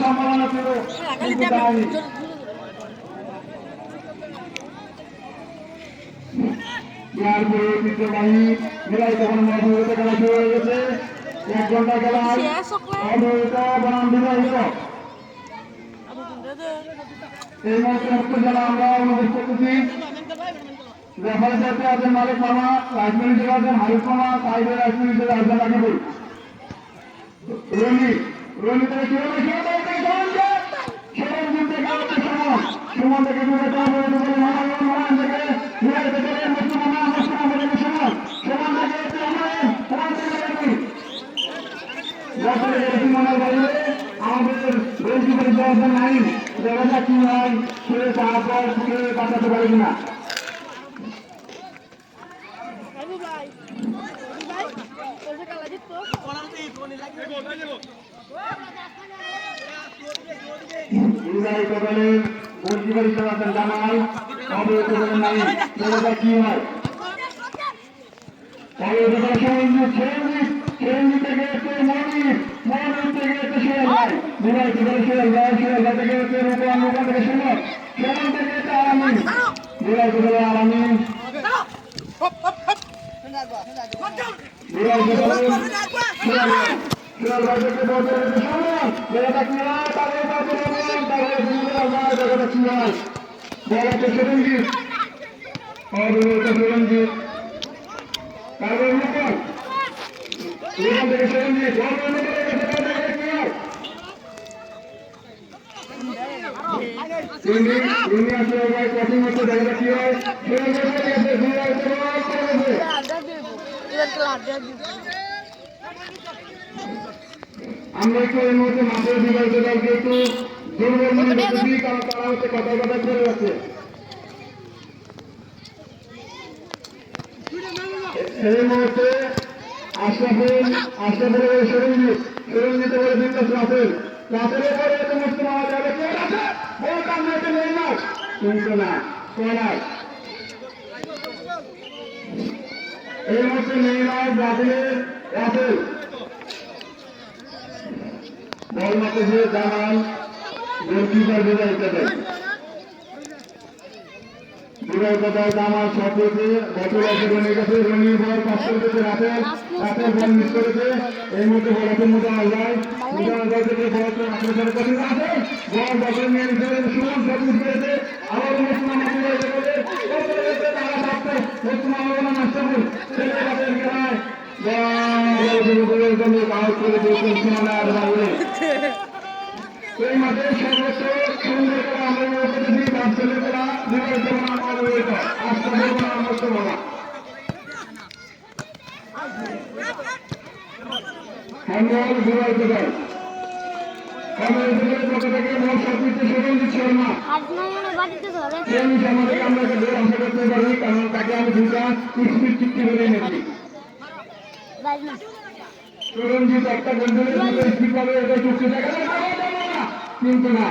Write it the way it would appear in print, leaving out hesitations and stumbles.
সম্ভাবনা ছিল, কিন্তু তাই ঐতিহ্যবাহী জেলায় তখন মধুমিতা খেলা শুরু হয়ে গেছে। 1 ঘন্টা খেলায় অদ্বৈত বনাম বিবাহিত এই মুহূর্তে মুক্ত জেলা আমরা অনুভব করতেছি। রেফারি সাহেবকে আছেন মালিক মামা, রাজমিস্ত্রি হিসেবে আছেন হারিফ মামা, সাইডের রাজমিস্ত্রি হিসেবে আছেন রাকিবুল। রনি রনি থেকে সুমন থেকে সুমন থেকে দূরে মামা থেকে বিহার থেকে মুক্ত মামা থেকে সুমন সুমন থেকে মনের বাইরে আমাদের রয়েছে পরিচয় নাই। দেখা যাক কি হয়, সে তারপর থেকে বাঁচাতে পারে কিনা। জামাল নাই, দেখা যাক কি হয়। আমরা একটু এই মুহূর্তে মাঠের বিবাহিত দলকে একটু দুর্বল মনে করতেছি, কারণ তারা হচ্ছে কথা কথা করে যাচ্ছে। এই মুহূর্তে আশরাফুল সরঞ্জিত বলে বিন্দাস রাফেল রাফেলের পরে এত মুক্ত পাওয়া যাবে, বল কামড়াতে নেই না, কিন্তু না করার এই মুহূর্তে নেই না রাফেল বল মারতেছে জামাল, গোলকিপার বিদায় জামাল শট হয়েছে, বটল আছে রনির কাছে, রনির বল পাস করতেছে রাফেল বল মিস করেছে। এই মুহূর্তে বল আছে মুজামাল থেকে বল রাফেলের কঠিন আছে, বল বটল নিয়ে নিতে সুমন শট মিস করেছে। আবার মুসলমান তারা ভাবতে মুসলমান মাস্টারপুর ছেলে রাফেল খেলায় আউট করে দিয়েছেন সুমনার বাবুরে। এই মাঠে সর্বোচ্চ সুন্দর করে আমরা করতেছি বাচ্চাদের করা বিবাহিত হ্যান্ডবল বিবাহিত দল পক্ষ থেকে বল সবকিছু সরঞ্জিত শর্মা আমাদেরকে আমরা একটা গোল আশা করতে পারি, কারণ তাকে আমি দুটা স্পিড চুক্তি করে নিয়েছি। সরঞ্জিত একটা গোল স্পিড পাবে, এটা চুক্তি দেখা কিন্তু না